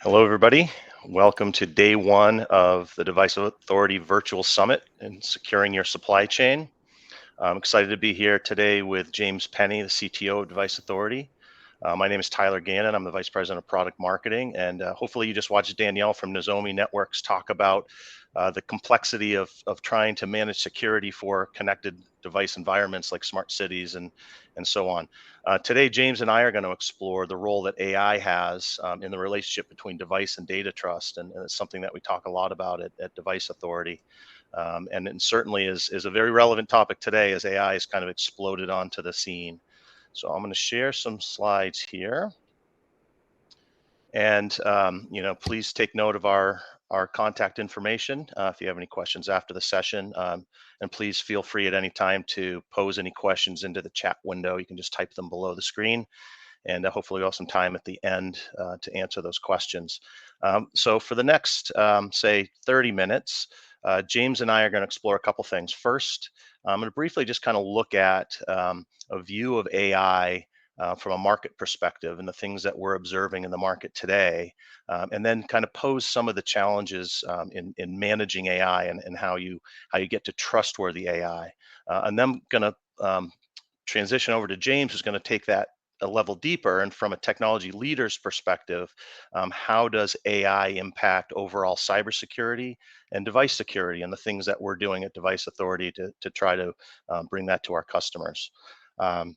Hello, everybody. Welcome to day one of the Device Authority Virtual Summit and Securing Your Supply Chain. I'm excited to be here today with James Penny, the CTO of Device Authority. My name is Tyler Gannon. I'm the Vice President of Product Marketing, and hopefully you just watched Danielle from Nozomi Networks talk about the complexity of trying to manage security for connected device environments like smart cities and so on. Today, James and I are going to explore the role that AI has in the relationship between device and data trust, and it's something that we talk a lot about at Device Authority. And it certainly is a very relevant topic today as AI has kind of exploded onto the scene. So I'm going to share some slides here, and please take note of our contact information if you have any questions after the session. And please feel free at any time to pose any questions into the chat window. You can just type them below the screen, and hopefully we'll have some time at the end to answer those questions. So for the next, say, 30 minutes, James and I are going to explore a couple things. First, I'm going to briefly just kind of look at a view of AI from a market perspective and the things that we're observing in the market today, and then kind of pose some of the challenges in managing AI and how you get to trustworthy AI. And then I'm going to transition over to James, who's going to take that a level deeper. And from a technology leader's perspective, how does AI impact overall cybersecurity and device security and the things that we're doing at Device Authority to try to bring that to our customers? Um,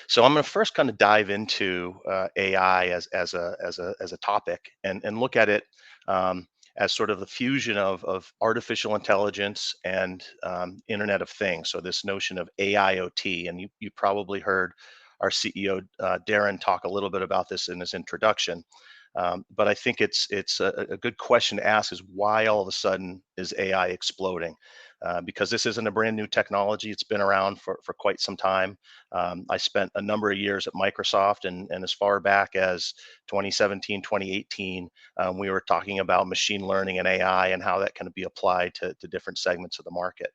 so I'm going to first kind of dive into AI as a topic and look at it as sort of the fusion of artificial intelligence and Internet of Things. So this notion of AIoT, and you probably heard our CEO Darren talk a little bit about this in his introduction. But I think it's a good question to ask: is why all of a sudden is AI exploding? Because this isn't a brand new technology; it's been around for quite some time. I spent a number of years at Microsoft, and as far back as 2017, 2018, we were talking about machine learning and AI and how that can be applied to different segments of the market.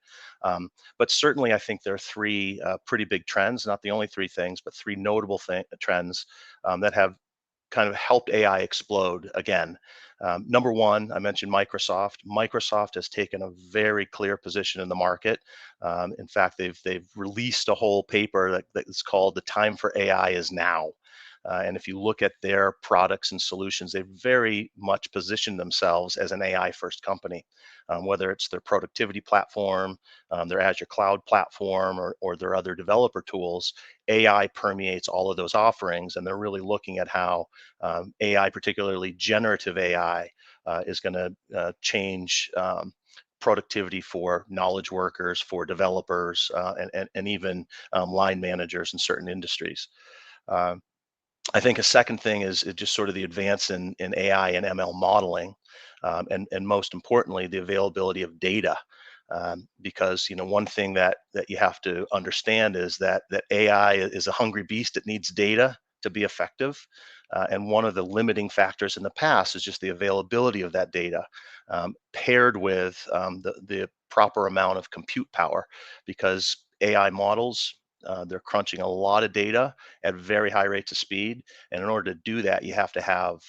But certainly, I think there are three pretty big trends, not the only three things, but three notable trends that have kind of helped AI explode again. Number one, I mentioned Microsoft. Microsoft has taken a very clear position in the market. In fact, they've released a whole paper that is called "The Time for AI Is Now." And if you look at their products and solutions, they've very much positioned themselves as an AI first company, whether it's their productivity platform, their Azure cloud platform, or their other developer tools. AI permeates all of those offerings, and they're really looking at how AI, particularly generative AI, is going to change productivity for knowledge workers, for developers, and even line managers in certain industries. Uh, I think a second thing is just sort of the advance in AI and ML modeling, and most importantly, the availability of data. Because one thing that you have to understand is that AI is a hungry beast. It needs data to be effective, and one of the limiting factors in the past is just the availability of that data, paired with the proper amount of compute power, because AI models, they're crunching a lot of data at very high rates of speed. And in order to do that, you have to have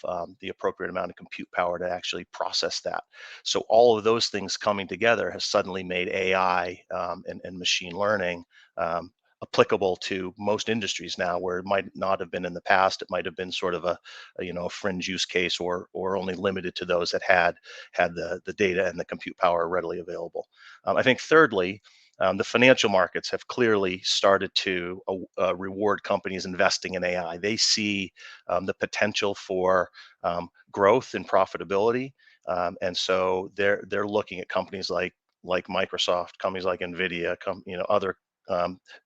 the appropriate amount of compute power to actually process that. So all of those things coming together has suddenly made AI and machine learning applicable to most industries now, where it might not have been in the past. It might have been sort of a fringe use case, or only limited to those that had the data and the compute power readily available. I think thirdly, the financial markets have clearly started to reward companies investing in AI. They see the potential for growth and profitability, and so they're looking at companies like Microsoft, companies like Nvidia, other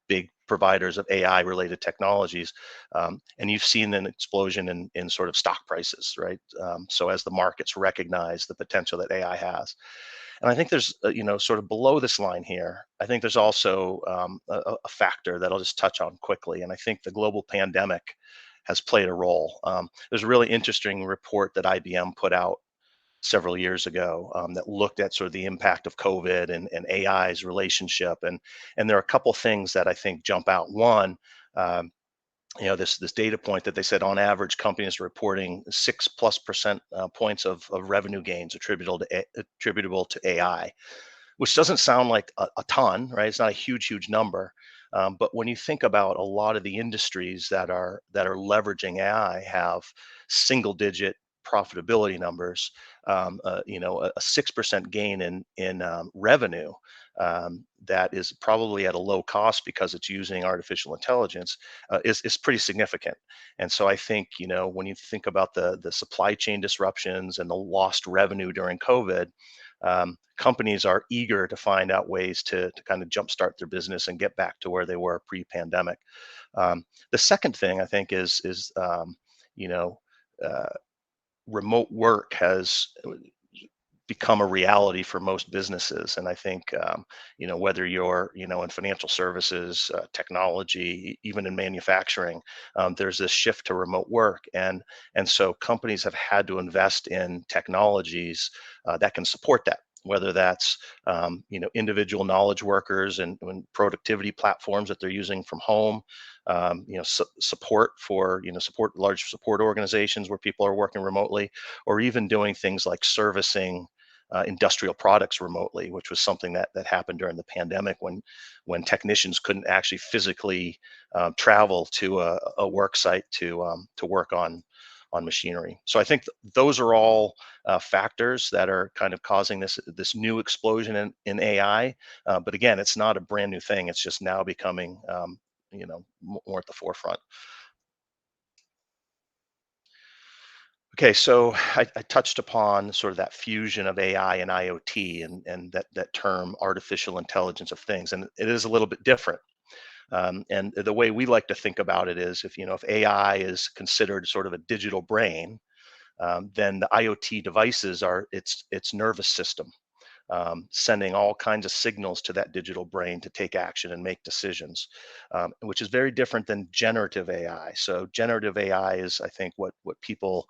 big providers of AI related technologies, and you've seen an explosion in sort of stock prices, right? So as the markets recognize the potential that AI has. And I think there's, sort of below this line here, I think there's also a factor that I'll just touch on quickly. And I think the global pandemic has played a role. There's a really interesting report that IBM put out several years ago that looked at sort of the impact of COVID and AI's relationship. And there are a couple things that I think jump out. One, um, this data point that they said on average companies are reporting 6+% points of revenue gains attributable to AI, which doesn't sound like a ton, right? It's not a huge number. But when you think about a lot of the industries that are leveraging AI have single digit profitability numbers, a 6% gain in revenue, that is probably at a low cost because it's using artificial intelligence, is pretty significant. And so I think, when you think about the supply chain disruptions and the lost revenue during COVID, companies are eager to find out ways to kind of jumpstart their business and get back to where they were pre-pandemic. The second thing I think is you know uh, remote work has become a reality for most businesses. And I think, whether you're, in financial services, technology, even in manufacturing, there's this shift to remote work. And so companies have had to invest in technologies that can support that. Whether that's individual knowledge workers and productivity platforms that they're using from home, support for support large support organizations where people are working remotely, or even doing things like servicing industrial products remotely, which was something that happened during the pandemic when technicians couldn't actually physically travel to a work site to work on machinery. So I think those are all factors that are kind of causing this new explosion in AI. But again, it's not a brand new thing. It's just now becoming more at the forefront. Okay, so I touched upon sort of that fusion of AI and IoT, and that term artificial intelligence of things, and it is a little bit different. And the way we like to think about it is, if AI is considered sort of a digital brain, then the IoT devices are its nervous system, sending all kinds of signals to that digital brain to take action and make decisions, which is very different than generative AI. So generative AI is, I think, what people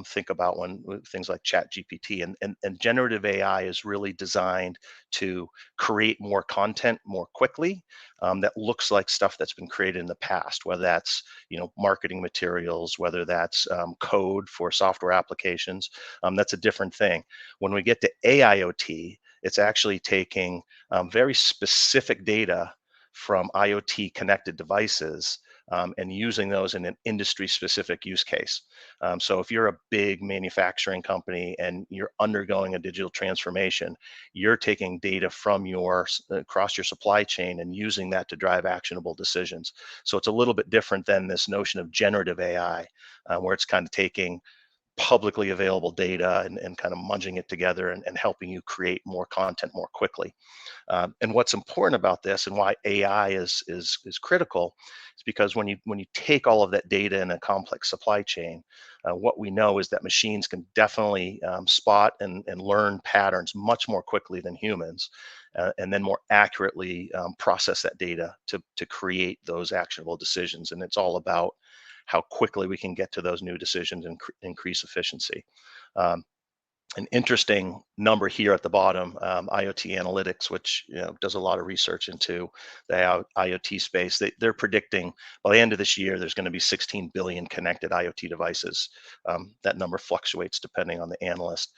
think about when with things like Chat GPT, and generative AI is really designed to create more content more quickly, that looks like stuff that's been created in the past, whether that's marketing materials, whether that's code for software applications. That's a different thing. When we get to AIoT, it's actually taking very specific data from IoT connected devices, and using those in an industry specific use case. So if you're a big manufacturing company and you're undergoing a digital transformation, you're taking data from across your supply chain and using that to drive actionable decisions. So it's a little bit different than this notion of generative AI, where it's kind of taking publicly available data and kind of munging it together and helping you create more content more quickly. And what's important about this and why AI is critical is because when you take all of that data in a complex supply chain, what we know is that machines can definitely spot and learn patterns much more quickly than humans, and then more accurately process that data to create those actionable decisions. And it's all about how quickly we can get to those new decisions and increase efficiency. Um, an interesting number here at the bottom, IoT Analytics, which does a lot of research into the IoT space. They're predicting by the end of this year, there's going to be 16 billion connected IoT devices. That number fluctuates depending on the analyst.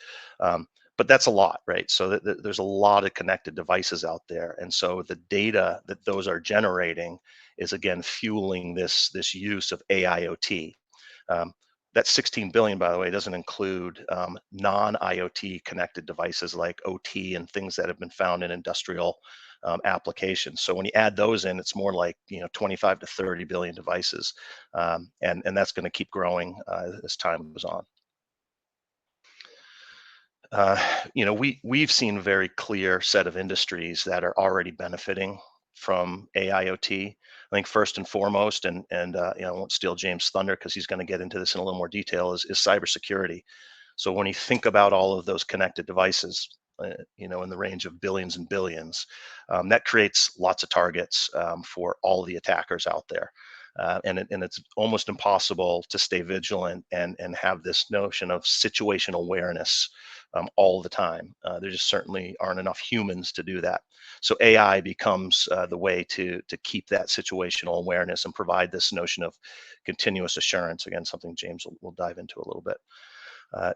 But that's a lot, right? So there's a lot of connected devices out there, and so the data that those are generating is again fueling this use of AIoT. Um, that 16 billion, by the way, doesn't include non-IoT connected devices like OT and things that have been found in industrial applications. So when you add those in, it's more like 25 to 30 billion devices, and that's going to keep growing as time goes on. uh, we've seen a very clear set of industries that are already benefiting from AIoT. I think first and foremost, and I won't steal James' thunder because he's going to get into this in a little more detail, is cybersecurity. So when you think about all of those connected devices, in the range of billions and billions, that creates lots of targets for all the attackers out there. and it's almost impossible to stay vigilant and have this notion of situational awareness all the time. There just certainly aren't enough humans to do that. So AI becomes the way to keep that situational awareness and provide this notion of continuous assurance. Again, something James will dive into a little bit.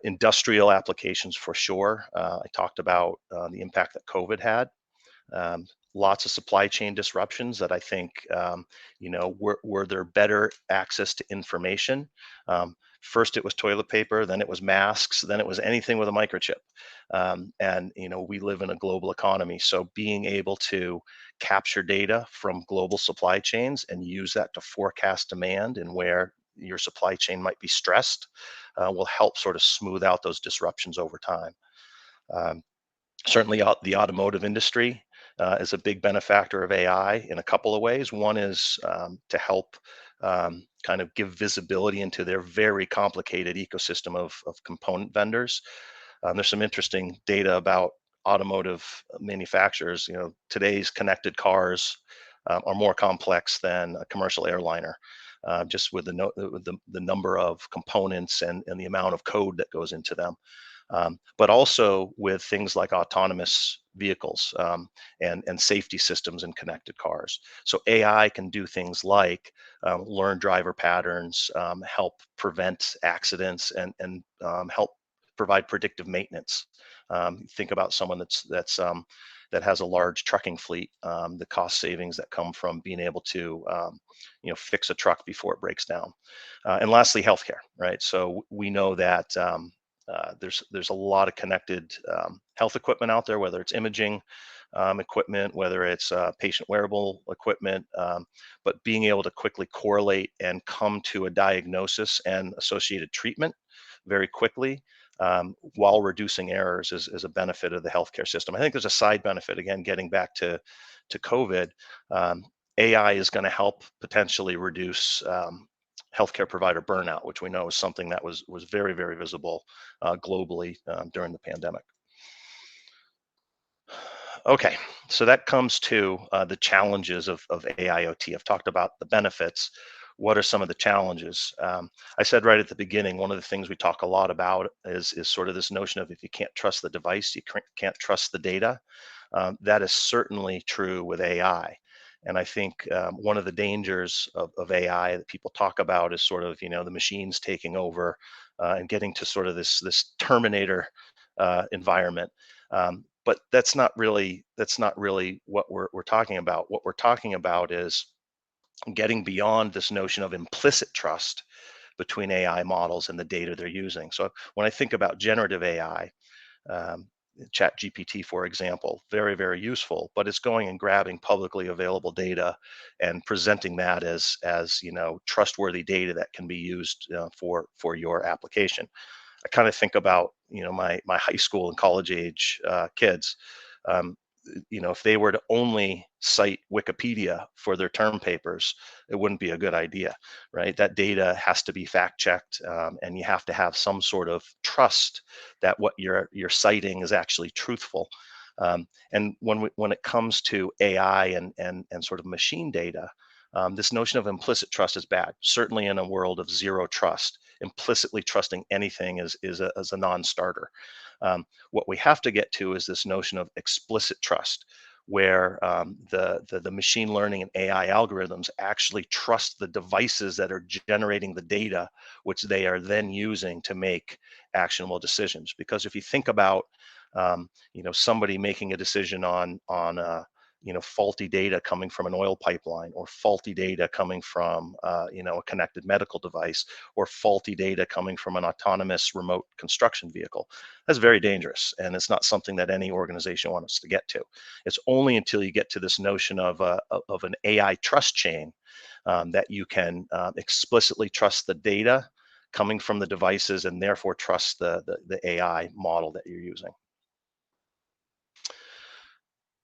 Industrial applications for sure. I talked about the impact that COVID had. um, Lots of supply chain disruptions that I think, were there better access to information. First it was toilet paper, then it was masks, then it was anything with a microchip. And we live in a global economy, so being able to capture data from global supply chains and use that to forecast demand and where your supply chain might be stressed will help sort of smooth out those disruptions over time. Um, Certainly, the automotive industry is a big benefactor of AI in a couple of ways. One is to help kind of give visibility into their very complicated ecosystem of component vendors. There's some interesting data about automotive manufacturers. Today's connected cars are more complex than a commercial airliner, just with the number of components and the amount of code that goes into them. But also with things like autonomous vehicles, and safety systems in connected cars. So AI can do things like learn driver patterns, help prevent accidents, and help provide predictive maintenance. Think about someone that has a large trucking fleet. The cost savings that come from being able to fix a truck before it breaks down. And lastly, healthcare, right? So we know that there's a lot of connected health equipment out there, whether it's imaging equipment, whether it's patient wearable equipment, but being able to quickly correlate and come to a diagnosis and associated treatment very quickly, while reducing errors, is a benefit of the healthcare system. I think there's a side benefit, again, getting back to COVID. Um, AI is going to help potentially reduce healthcare provider burnout, which we know is something that was very, very visible globally during the pandemic. Okay, so that comes to the challenges of AIoT. I've talked about the benefits. What are some of the challenges? I said right at the beginning, one of the things we talk a lot about is sort of this notion of, if you can't trust the device, you can't trust the data. That is certainly true with AI. And I think one of the dangers of AI that people talk about is sort of, the machines taking over and getting to sort of this Terminator environment. But that's not really what we're talking about. What we're talking about is getting beyond this notion of implicit trust between AI models and the data they're using. So when I think about generative AI, um, chat gpt, for example, very, very useful, but it's going and grabbing publicly available data and presenting that as trustworthy data that can be used for your application. I kind of think about my high school and college age kids. um, if they were to only cite Wikipedia for their term papers, it wouldn't be a good idea, right? That data has to be fact checked, and you have to have some sort of trust that what you're citing is actually truthful. And when it comes to AI and sort of machine data, this notion of implicit trust is bad. Certainly, in a world of zero trust, implicitly trusting anything is a non-starter. What we have to get to is this notion of explicit trust, where the machine learning and AI algorithms actually trust the devices that are generating the data, which they are then using to make actionable decisions. Because if you think about somebody making a decision on faulty data coming from an oil pipeline, or faulty data coming from a connected medical device, or faulty data coming from an autonomous remote construction vehicle, that's very dangerous, and it's not something that any organization wants to get to. It's only until you get to this notion of an AI trust chain that you can explicitly trust the data coming from the devices, and therefore trust the AI model that you're using.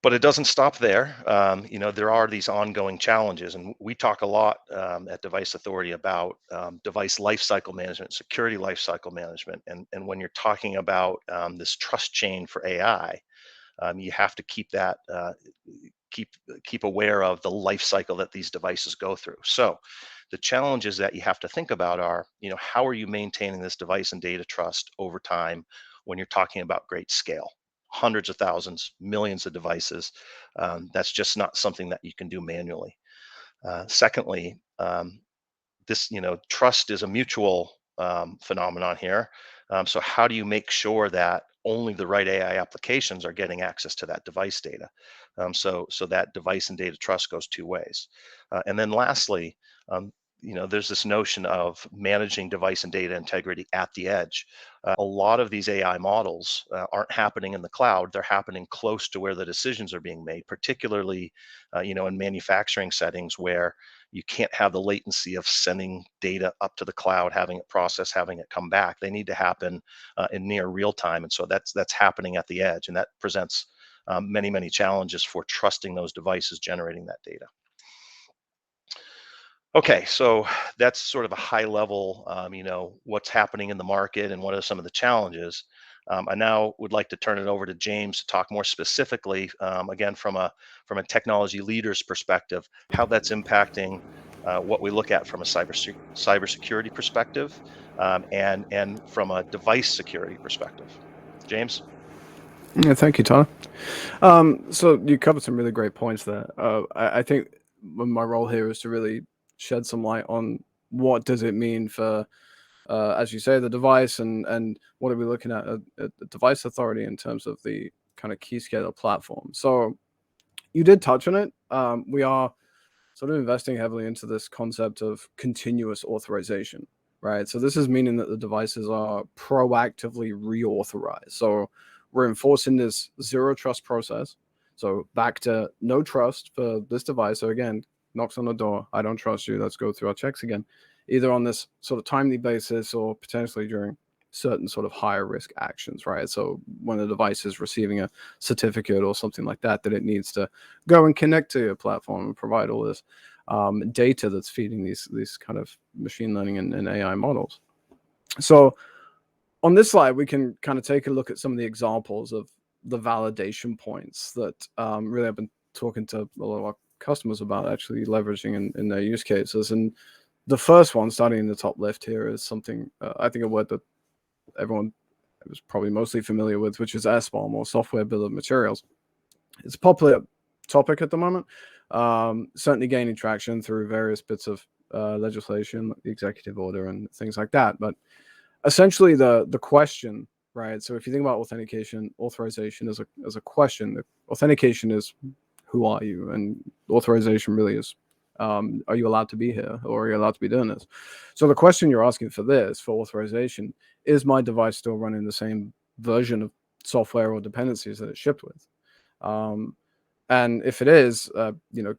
But it doesn't stop there. There are these ongoing challenges, and we talk a lot at Device Authority about device lifecycle management, security lifecycle management, and when you're talking about this trust chain for AI, you have to keep aware of the life cycle that these devices go through. So the challenges that you have to think about are, how are you maintaining this device and data trust over time when you're talking about great scale? Hundreds of thousands, millions of devices. That's just not something that you can do manually. Secondly, this trust is a mutual phenomenon here. So how do you make sure that only the right AI applications are getting access to that device data? So that device and data trust goes two ways. And then lastly, um, there's this notion of managing device and data integrity at the edge. A lot of these AI models aren't happening in the cloud; they're happening close to where the decisions are being made, particularly in manufacturing settings where you can't have the latency of sending data up to the cloud, having it process, having it come back. They need to happen in near real time, and so that's happening at the edge, and that presents many challenges for trusting those devices generating that data. Okay, so that's sort of a high level, what's happening in the market and what are some of the challenges. I now would like to turn it over to James to talk more specifically, again from a technology leader's perspective, how that's impacting what we look at from a cybersecurity perspective, and from a device security perspective. James. Yeah, thank you, Tyler. So you covered some really great points there. I think my role here is to really shed some light on what does it mean for, as you say, the device, and what are we looking at the device authority in terms of the kind of Keyscaler platform. So you did touch on it. We are sort of investing heavily into this concept of continuous authorization, right? So this is meaning that the devices are proactively reauthorized. So we're enforcing this zero trust process. So back to no trust for this device. So again, knocks on the door. I don't trust you. Let's go through our checks again, either on this sort of timely basis or potentially during certain sort of higher risk actions, right? So when the device is receiving a certificate or something like that, that it needs to go and connect to your platform and provide all this data that's feeding these kind of machine learning and AI models. So on this slide, we can kind of take a look at some of the examples of the validation points that really I've been talking to a lot of our customers about actually leveraging in their use cases. And the first one, starting in the top left here, is something I think a word that everyone was probably mostly familiar with, which is SBOM, or software bill of materials. It's a popular topic at the moment, certainly gaining traction through various bits of legislation, like the executive order and things like that. But essentially, the question, right? So if you think about authentication, authorization as a question, the authentication is who are you, and authorization really is are you allowed to be here, or are you allowed to be doing this? So the question you're asking for authorization, is my device still running the same version of software or dependencies that it's shipped with? And if it is,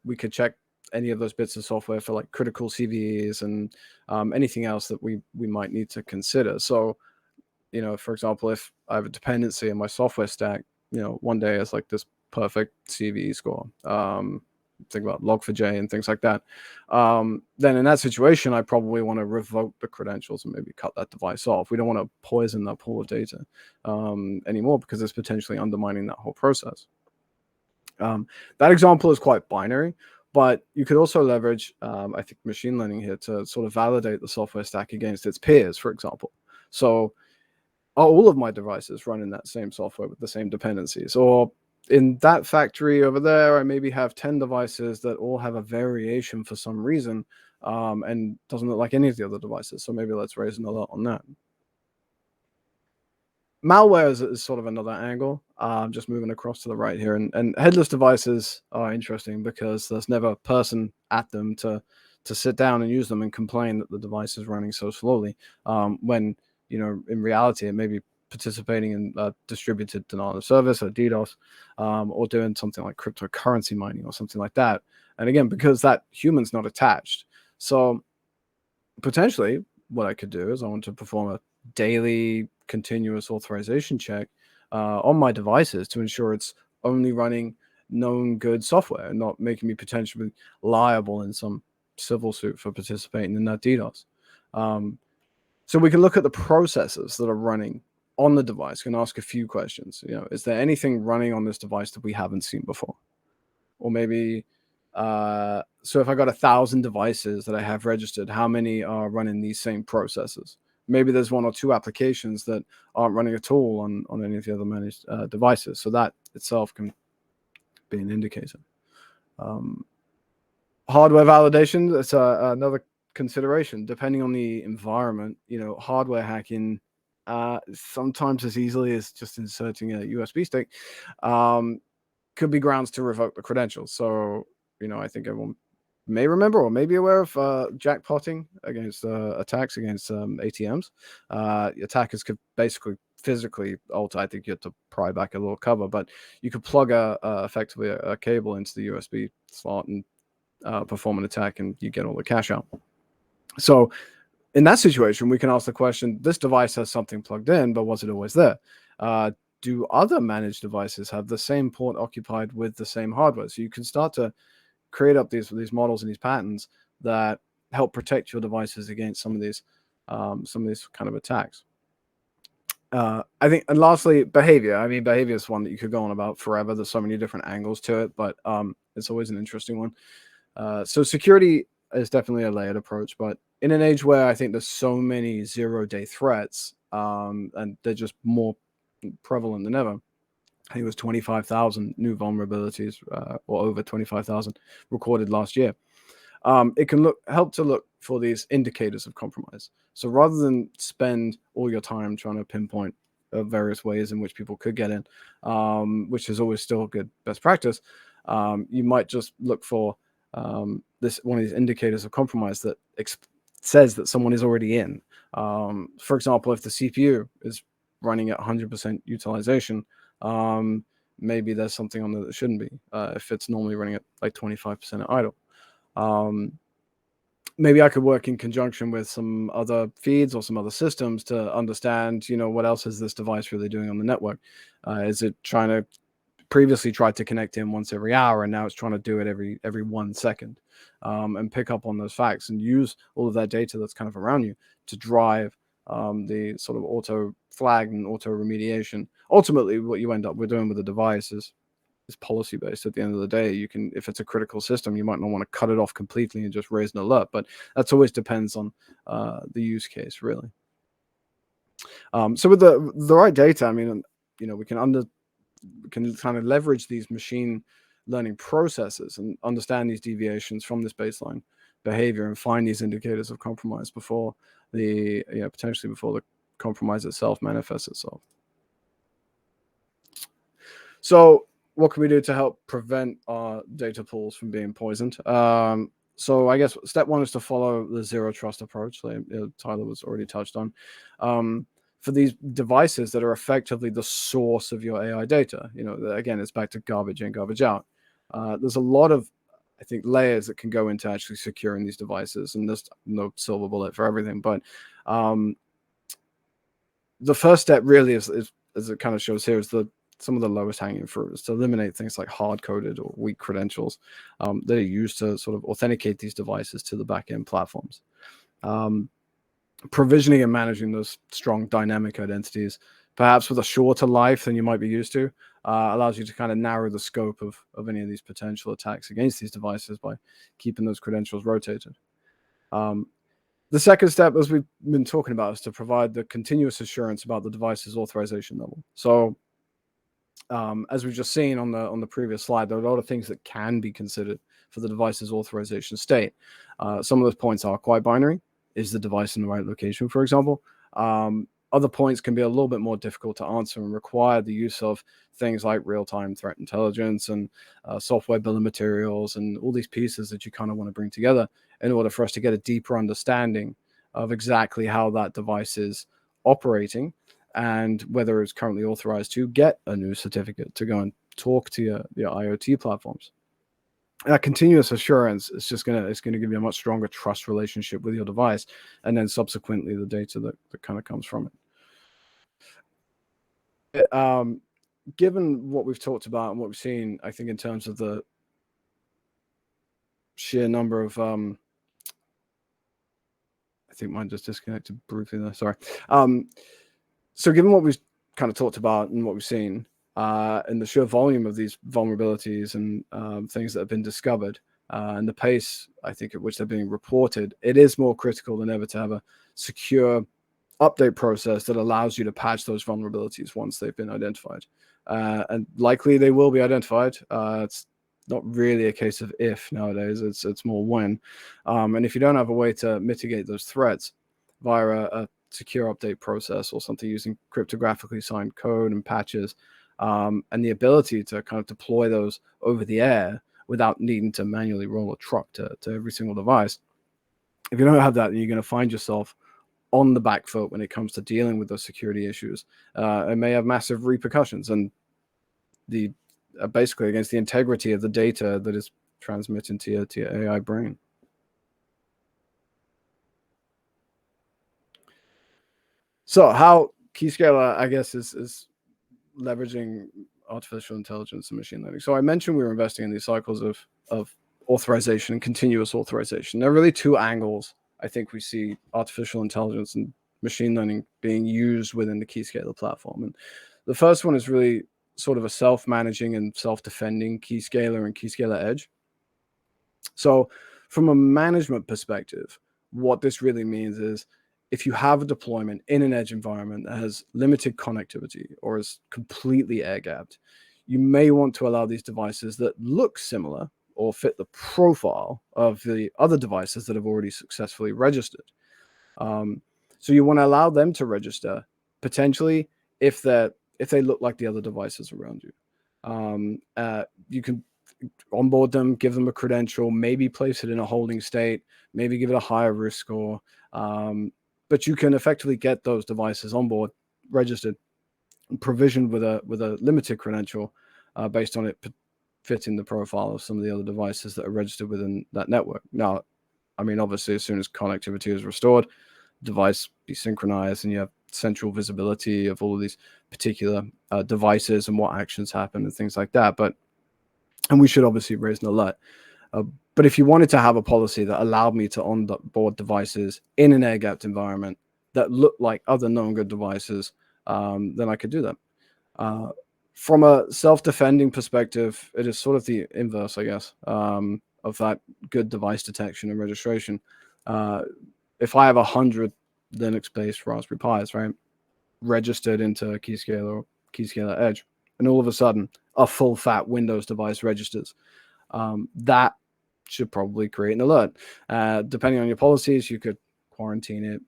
we could check any of those bits of software for like critical CVEs and anything else that we might need to consider. So, for example, if I have a dependency in my software stack, one day it's like this perfect CVE score. Think about Log4j and things like that. Then in that situation, I probably want to revoke the credentials and maybe cut that device off. We don't want to poison that pool of data anymore, because it's potentially undermining that whole process. That example is quite binary, but you could also leverage, I think, machine learning here to sort of validate the software stack against its peers, for example. So are all of my devices running that same software with the same dependencies? Or in that factory over there, I maybe have 10 devices that all have a variation for some reason, and doesn't look like any of the other devices. So maybe let's raise an alert on that. Malware is sort of another angle. Just moving across to the right here, and headless devices are interesting because there's never a person at them to sit down and use them and complain that the device is running so slowly. When in reality, it may be participating in distributed denial of service, or DDoS, or doing something like cryptocurrency mining or something like that. And again, because that human's not attached, so potentially what I could do is I want to perform a daily continuous authorization check on my devices to ensure it's only running known good software and not making me potentially liable in some civil suit for participating in that DDoS. So we can look at the processes that are running on the device, can ask a few questions. Is there anything running on this device that we haven't seen before? or maybe so if I got 1,000 devices that I have registered, how many are running these same processes? Maybe there's 1 or 2 applications that aren't running at all on any of the other managed devices. So that itself can be an indicator. Hardware validation, that's another consideration. Depending on the environment, hardware hacking, sometimes as easily as just inserting a USB stick, could be grounds to revoke the credentials. So, I think everyone may remember or may be aware of jackpotting against attacks against ATMs. Attackers could basically physically alter. I think you have to pry back a little cover, but you could plug effectively a cable into the USB slot and perform an attack, and you get all the cash out. So in that situation, we can ask the question: this device has something plugged in, but was it always there? Do other managed devices have the same port occupied with the same hardware? So you can start to create up these models and these patterns that help protect your devices against some of these kind of attacks. I think, and lastly, behavior. I mean, behavior is one that you could go on about forever. There's so many different angles to it, but it's always an interesting one. So security is definitely a layered approach, but in an age where I think there's so many zero-day threats, and they're just more prevalent than ever. I think it was 25,000 new vulnerabilities, or over 25,000 recorded last year. It can help to look for these indicators of compromise. So rather than spend all your time trying to pinpoint various ways in which people could get in, which is always still good best practice, you might just look for this one of these indicators of compromise that says that someone is already in. For example, if the CPU is running at 100% utilization, maybe there's something on there that shouldn't be. If it's normally running at like 25% at idle. Maybe I could work in conjunction with some other feeds or some other systems to understand, what else is this device really doing on the network? Is it previously tried to connect in once every hour, and now it's trying to do it every 1 second, and pick up on those facts and use all of that data that's kind of around you to drive the sort of auto flag and auto remediation. Ultimately, what you end up with doing with the device is policy based. At the end of the day, you can, if it's a critical system, you might not want to cut it off completely and just raise an alert, but that's always depends on the use case, really. So with the right data, I mean, we can kind of leverage these machine learning processes and understand these deviations from this baseline behavior and find these indicators of compromise before potentially before the compromise itself manifests itself. So what can we do to help prevent our data pools from being poisoned? So I guess step 1 is to follow the zero trust approach that Tyler was already touched on. For these devices that are effectively the source of your AI data, again, it's back to garbage in, garbage out. There's a lot of, I think, layers that can go into actually securing these devices, and there's no silver bullet for everything. But the first step really is, as it kind of shows here, is some of the lowest hanging fruit is to eliminate things like hard-coded or weak credentials that are used to sort of authenticate these devices to the back-end platforms. Provisioning and managing those strong dynamic identities, perhaps with a shorter life than you might be used to, allows you to kind of narrow the scope of any of these potential attacks against these devices by keeping those credentials rotated. The second step, as we've been talking about, is to provide the continuous assurance about the device's authorization level. So as we've just seen on the previous slide, there are a lot of things that can be considered for the device's authorization state. Some of those points are quite binary. Is the device in the right location, for example? Other points can be a little bit more difficult to answer and require the use of things like real-time threat intelligence and software bill of materials and all these pieces that you kind of want to bring together in order for us to get a deeper understanding of exactly how that device is operating and whether it's currently authorized to get a new certificate to go and talk to your IoT platforms. That continuous assurance is just it's gonna give you a much stronger trust relationship with your device, and then subsequently the data that kind of comes from it. Given what we've talked about and what we've seen, I think in terms of the sheer number of I think mine just disconnected briefly there. Sorry. So given what we've kind of talked about and what we've seen, and the sheer volume of these vulnerabilities and things that have been discovered, and the pace, I think, at which they're being reported, it is more critical than ever to have a secure update process that allows you to patch those vulnerabilities once they've been identified. And likely they will be identified. It's not really a case of if nowadays, it's more when. And if you don't have a way to mitigate those threats via a secure update process or something using cryptographically signed code and patches, and the ability to kind of deploy those over the air without needing to manually roll a truck to every single device, if you don't have that, then you're going to find yourself on the back foot when it comes to dealing with those security issues. It may have massive repercussions and the basically against the integrity of the data that is transmitted to your AI brain. So how Keyscaler, I guess, is leveraging artificial intelligence and machine learning. So I mentioned we were investing in these cycles of authorization and continuous authorization. There are really two angles I think we see artificial intelligence and machine learning being used within the Keyscaler platform. And the first one is really sort of a self-managing and self-defending Keyscaler and Keyscaler Edge. So from a management perspective, what this really means is if you have a deployment in an edge environment that has limited connectivity or is completely air-gapped, you may want to allow these devices that look similar or fit the profile of the other devices that have already successfully registered. So you want to allow them to register potentially if they look like the other devices around you. You can onboard them, give them a credential, maybe place it in a holding state, maybe give it a higher risk score. But you can effectively get those devices on board, registered, and provisioned with a limited credential based on it fitting the profile of some of the other devices that are registered within that network. Now, I mean, obviously, as soon as connectivity is restored, device be synchronized, and you have central visibility of all of these particular devices and what actions happen and things like that. And we should obviously raise an alert. But if you wanted to have a policy that allowed me to onboard devices in an air-gapped environment that look like other known good devices, then I could do that. From a self-defending perspective, it is sort of the inverse, I guess, of that good device detection and registration. If I have 100 Linux-based Raspberry Pis, right, registered into Keyscaler or Keyscaler Edge, and all of a sudden a full-fat Windows device registers, that should probably create an alert. Depending on your policies, you could quarantine it,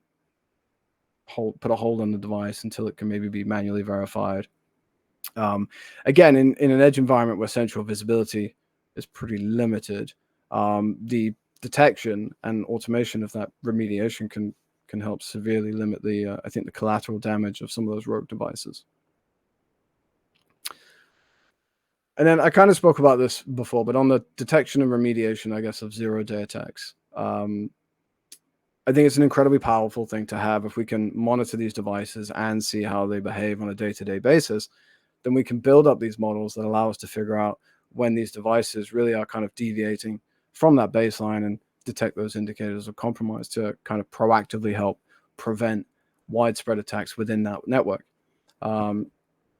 put a hold on the device until it can maybe be manually verified. Again, in an edge environment where central visibility is pretty limited, the detection and automation of that remediation can help severely limit the I think the collateral damage of some of those rogue devices. And then I kind of spoke about this before, but on the detection and remediation, I guess, of zero-day attacks, I think it's an incredibly powerful thing to have. If we can monitor these devices and see how they behave on a day-to-day basis, then we can build up these models that allow us to figure out when these devices really are kind of deviating from that baseline and detect those indicators of compromise to kind of proactively help prevent widespread attacks within that network.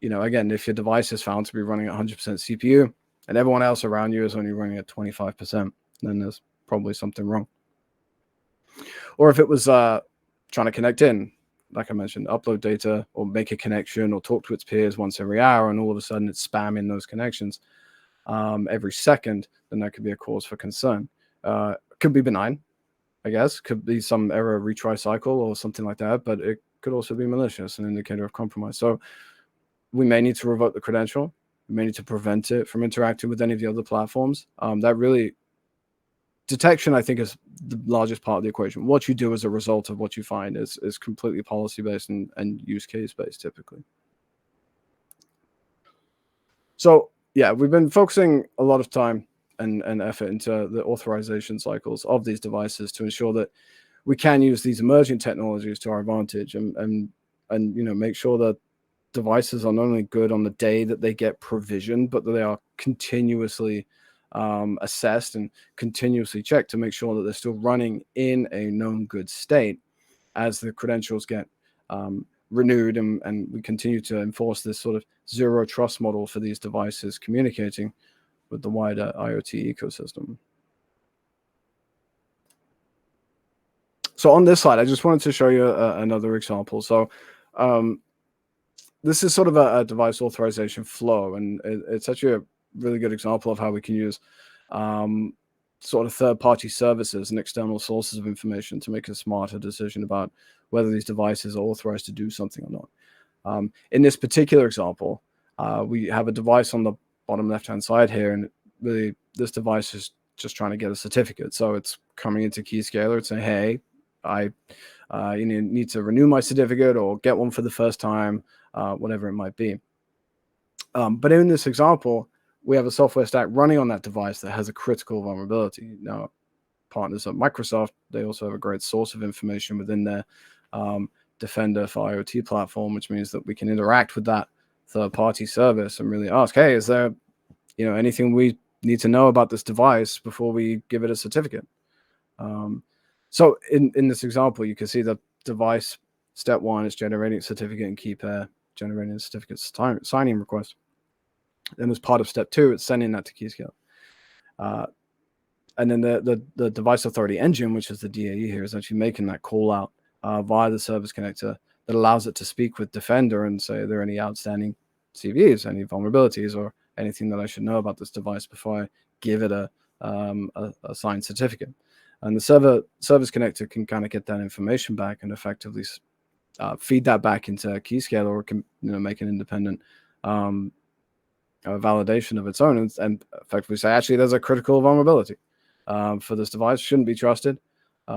Again, if your device is found to be running at 100% CPU and everyone else around you is only running at 25%, then there's probably something wrong. Or if it was trying to connect in, like I mentioned, upload data or make a connection or talk to its peers once every hour, and all of a sudden it's spamming those connections every second, then that could be a cause for concern. Could be benign, I guess. Could be some error retry cycle or something like that, but it could also be malicious, an indicator of compromise. So we may need to revoke the credential. We may need to prevent it from interacting with any of the other platforms. That really, detection, I think, is the largest part of the equation. What you do as a result of what you find is completely policy-based and use case-based typically. So yeah, we've been focusing a lot of time and effort into the authorization cycles of these devices to ensure that we can use these emerging technologies to our advantage and make sure that devices are not only good on the day that they get provisioned, but that they are continuously assessed and continuously checked to make sure that they're still running in a known good state as the credentials get renewed, and we continue to enforce this sort of zero trust model for these devices communicating with the wider IoT ecosystem. So on this slide, I just wanted to show you another example. So this is sort of a device authorization flow, and it's actually a really good example of how we can use sort of third-party services and external sources of information to make a smarter decision about whether these devices are authorized to do something or not. In this particular example, we have a device on the bottom left-hand side here, and really this device is just trying to get a certificate. So it's coming into Keyscaler and saying, hey, I need to renew my certificate or get one for the first time, whatever it might be. But in this example, we have a software stack running on that device that has a critical vulnerability. Now, partners at Microsoft, they also have a great source of information within their Defender for IoT platform, which means that we can interact with that third-party service and really ask, hey, is there anything we need to know about this device before we give it a certificate? So in this example, you can see the device, step one is generating a certificate and key pair, generating a certificate signing request. Then as part of step two, it's sending that to Keyscaler. And then the device authority engine, which is the DAE here, is actually making that call out via the service connector that allows it to speak with Defender and say, are there any outstanding CVEs, any vulnerabilities, or anything that I should know about this device before I give it a signed certificate. And the service connector can kind of get that information back and effectively feed that back into Keyscaler, or can make an independent validation of its own and effectively say, actually, there's a critical vulnerability for this device, shouldn't be trusted.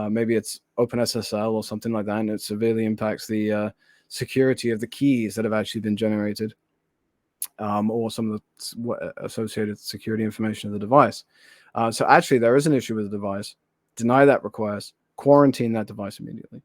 Maybe it's OpenSSL or something like that, and it severely impacts the security of the keys that have actually been generated, or some of the associated security information of the device. So actually, there is an issue with the device. Deny that request, quarantine that device immediately.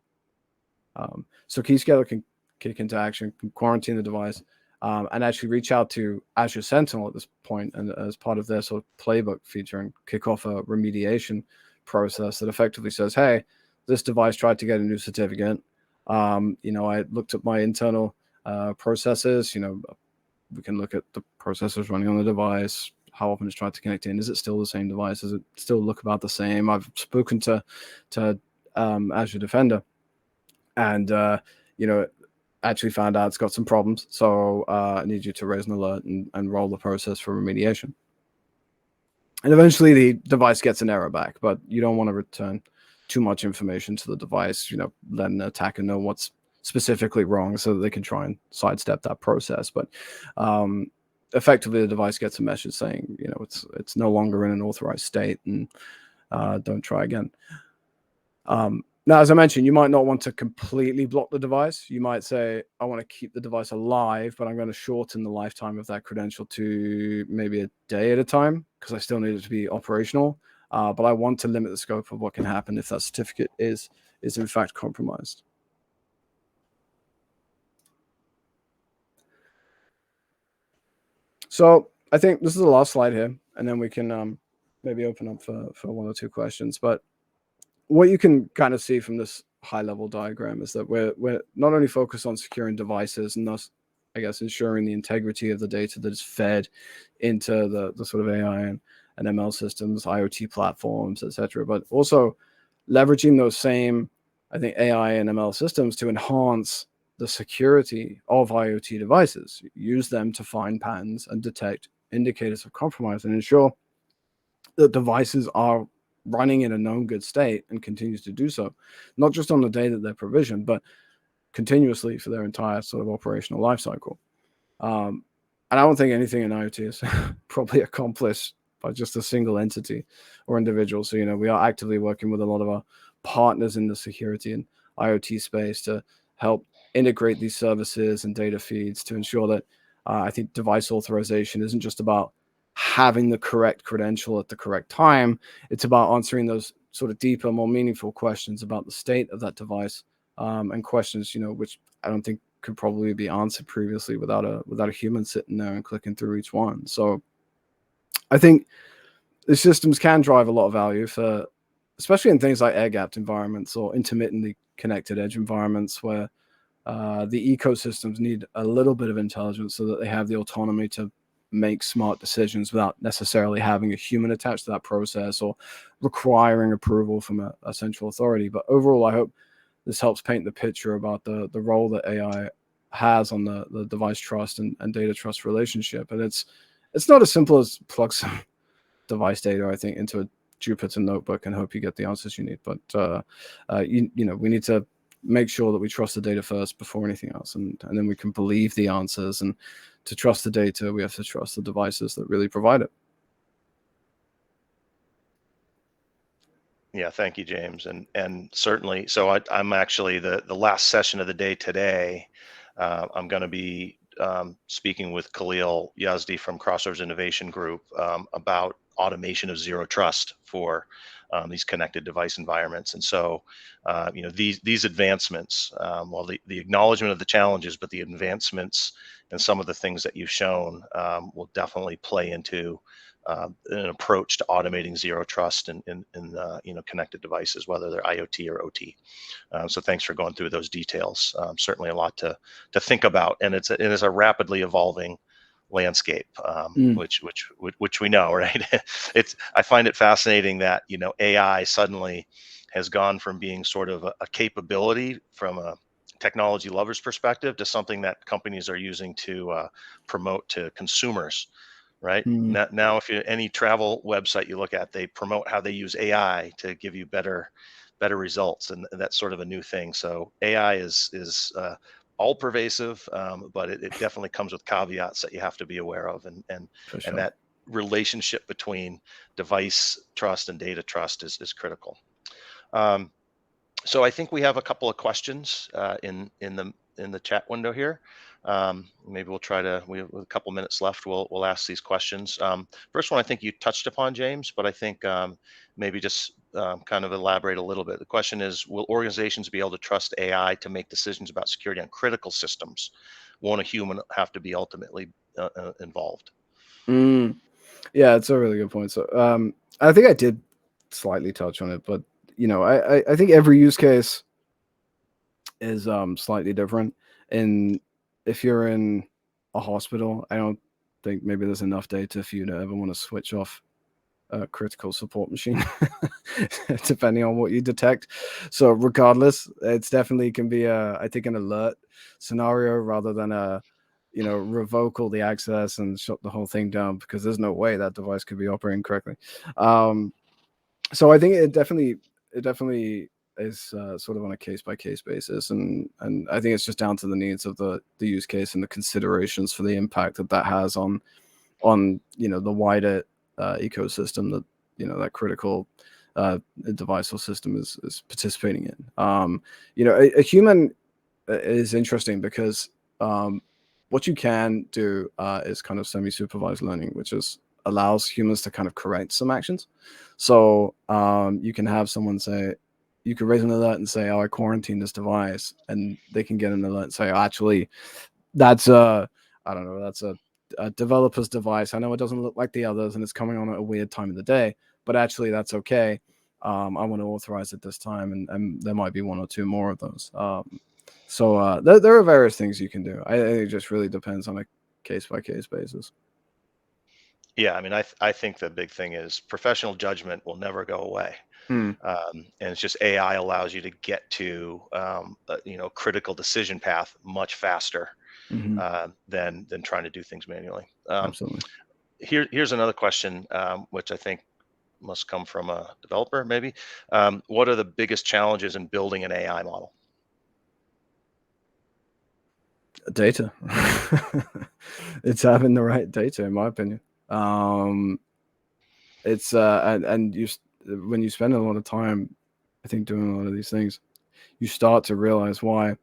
So Keyscaler can kick into action, can quarantine the device, and actually reach out to Azure Sentinel at this point, and as part of their sort of playbook feature, and kick off a remediation process that effectively says, hey, this device tried to get a new certificate. I looked at my internal processes. We can look at the processors running on the device, how often it's tried to connect in. Is it still the same device? Does it still look about the same? I've spoken to Azure Defender, and actually found out it's got some problems. So I need you to raise an alert and roll the process for remediation. And eventually the device gets an error back, but you don't want to return too much information to the device, let an attacker know what's specifically wrong so that they can try and sidestep that process. But effectively the device gets a message saying, it's no longer in an authorized state, and don't try again. Now, as I mentioned, you might not want to completely block the device. You might say, I want to keep the device alive, but I'm going to shorten the lifetime of that credential to maybe a day at a time, because I still need it to be operational. But I want to limit the scope of what can happen if that certificate is in fact compromised. So I think this is the last slide here, and then we can maybe open up for one or two questions. But what you can kind of see from this high-level diagram is that we're not only focused on securing devices and thus, I guess, ensuring the integrity of the data that is fed into the sort of AI and ML systems, IoT platforms, etc., but also leveraging those same, I think, AI and ML systems to enhance the security of IoT devices, use them to find patterns and detect indicators of compromise, and ensure that devices are running in a known good state and continues to do so, not just on the day that they're provisioned, but continuously for their entire sort of operational life cycle. And I don't think anything in IoT is probably accomplished by just a single entity or individual. So, we are actively working with a lot of our partners in the security and IoT space to help integrate these services and data feeds to ensure that I think device authorization isn't just about having the correct credential at the correct time. It's about answering those sort of deeper, more meaningful questions about the state of that device, and questions, which I don't think could probably be answered previously without a human sitting there and clicking through each one. So I think the systems can drive a lot of value for, especially in things like air-gapped environments or intermittently connected edge environments where the ecosystems need a little bit of intelligence so that they have the autonomy to make smart decisions without necessarily having a human attached to that process or requiring approval from a central authority. But overall, I hope this helps paint the picture about the role that AI has on the device trust and data trust relationship. And it's not as simple as plug some device data, I think, into a Jupyter notebook and hope you get the answers you need. But we need to make sure that we trust the data first before anything else, and then we can believe the answers. And to trust the data, we have to trust the devices that really provide it. Yeah, thank you, James, and certainly. So I'm actually the last session of the day today. I'm going to be speaking with Khalil Yazdi from Crossroads Innovation Group about automation of zero trust for these connected device environments. And so, these advancements, well, the acknowledgement of the challenges, but the advancements and some of the things that you've shown will definitely play into an approach to automating zero trust in connected devices, whether they're IoT or OT. So thanks for going through those details. Certainly a lot to think about, and it is a rapidly evolving landscape, which we know, right? I find it fascinating that AI suddenly has gone from being sort of a capability from a technology lover's perspective to something that companies are using to promote to consumers, right? Mm, Now, if any travel website you look at, they promote how they use AI to give you better results, and that's sort of a new thing. So AI is all pervasive, but it definitely comes with caveats that you have to be aware of, for and sure. that relationship between device trust and data trust is critical. Um, so I think we have a couple of questions in the chat window here. Maybe we'll try to. We have a couple minutes left. We'll ask these questions. First one, I think you touched upon, James, but I think maybe just kind of elaborate a little bit. The question is: will organizations be able to trust AI to make decisions about security on critical systems? Won't a human have to be ultimately involved? Mm, yeah, it's a really good point. So, I think I did slightly touch on it, but I think every use case is slightly different. And if you're in a hospital, I don't think maybe there's enough data for you to ever want to switch off a critical support machine, depending on what you detect. So regardless, it's definitely can be I think an alert scenario rather than a revoke all the access and shut the whole thing down, because there's no way that device could be operating correctly. So I think it definitely is sort of on a case by case basis, and I think it's just down to the needs of the use case and the considerations for the impact that has on the wider ecosystem that that critical device or system is participating in. A human is interesting because what you can do is kind of semi-supervised learning, which is allows humans to kind of correct some actions. So you can have someone say, you can raise an alert and say, "Oh, I quarantined this device," and they can get an alert and say, "Oh, actually, that's I don't know, that's a developer's device. I know it doesn't look like the others, and it's coming on at a weird time of the day, but actually that's okay. I want to authorize it this time, and there might be one or two more of those." So there are various things you can do. I think it just really depends on a case by case basis. Yeah, I mean, I think the big thing is professional judgment will never go away. Mm, And it's just AI allows you to get to critical decision path much faster hmm than trying to do things manually. Absolutely. Here's another question, which I think must come from a developer, maybe. What are the biggest challenges in building an AI model? Data. It's having the right data, in my opinion. Um, it's and when you spend a lot of time, I think, doing a lot of these things, you start to realize why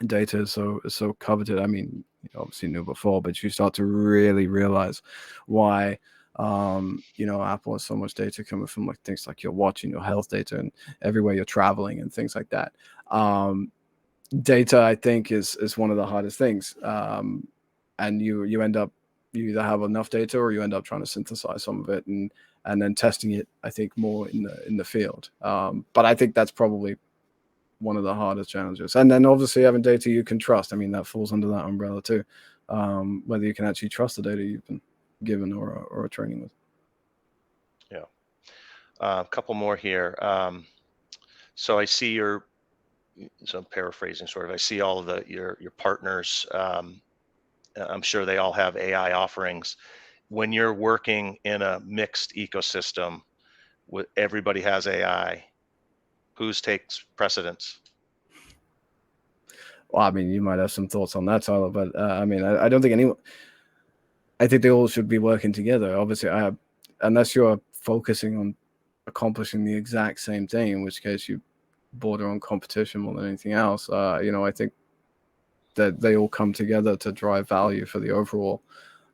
data is so coveted. I mean, you obviously knew before, but you start to really realize why Apple has so much data coming from like things like your watch and your health data and everywhere you're traveling and things like that. Data, I think, is one of the hardest things. And you end up, you either have enough data or you end up trying to synthesize some of it and then testing it, I think, more in the field. But I think that's probably one of the hardest challenges. And then obviously having data you can trust. I mean, that falls under that umbrella too. Whether you can actually trust the data you've been given or a training with. Yeah. A couple more here. So I see so I'm paraphrasing sort of. I see all of your partners. I'm sure they all have AI offerings. When you're working in a mixed ecosystem, with everybody has AI, whose takes precedence? Well, I mean, you might have some thoughts on that, Tyler, but I mean, I don't think anyone. I think they all should be working together. Obviously, unless you're focusing on accomplishing the exact same thing, in which case you border on competition more than anything else. I think that they all come together to drive value for the overall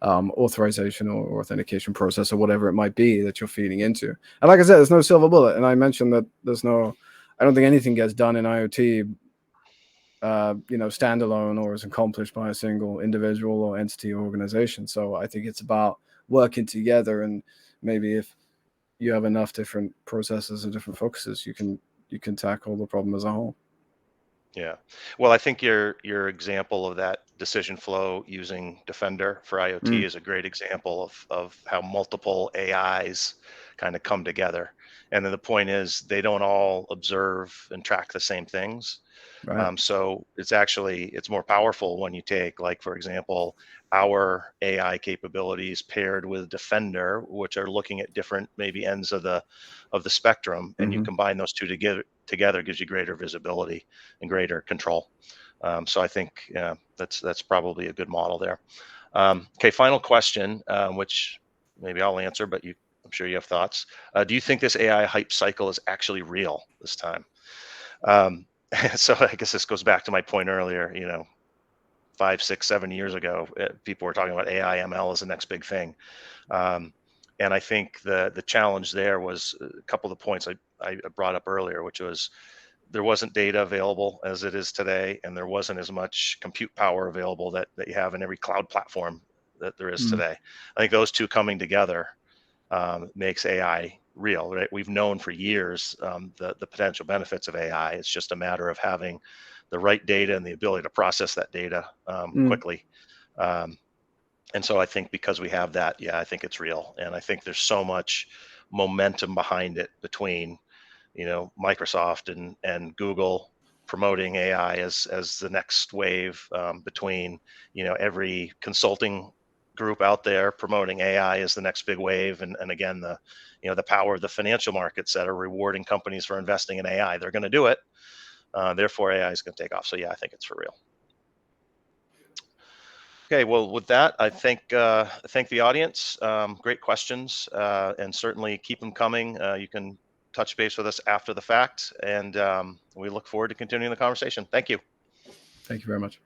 authorization or authentication process or whatever it might be that you're feeding into. And like I said, there's no silver bullet. And I mentioned that I don't think anything gets done in IoT, standalone or is accomplished by a single individual or entity or organization. So I think it's about working together, and maybe if you have enough different processes or different focuses, you can tackle the problem as a whole. Yeah. Well, I think your example of that decision flow using Defender for IoT Mm, is a great example of how multiple AIs kind of come together. And then the point is they don't all observe and track the same things. right. So it's more powerful when you take, like, for example, our AI capabilities paired with Defender, which are looking at different maybe ends of the spectrum, and you Hmm. combine those two together gives you greater visibility and greater control. So I think that's probably a good model there. Okay, final question, which maybe I'll answer, but I'm sure you have thoughts. Do you think this AI hype cycle is actually real this time? Um, so I guess this goes back to my point earlier. 5, 6, 7 years ago, people were talking about AI ML as the next big thing. Um, and I think the challenge there was a couple of the points I brought up earlier, which was there wasn't data available as it is today, and there wasn't as much compute power available that you have in every cloud platform that there is Mm, today. I think those two coming together makes AI real, right? We've known for years the potential benefits of AI. It's just a matter of having the right data and the ability to process that data mm, quickly. Um, and so I think because we have that, yeah, I think it's real. And I think there's so much momentum behind it between Microsoft and Google promoting AI as the next wave, between every consulting group out there promoting AI as the next big wave, and again the power of the financial markets that are rewarding companies for investing in AI. They're going to do it, therefore AI is going to take off. So yeah, I think it's for real. Okay, well, with that, I thank the audience. Great questions, and certainly keep them coming. You can touch base with us after the fact, and we look forward to continuing the conversation. Thank you. thank you very much.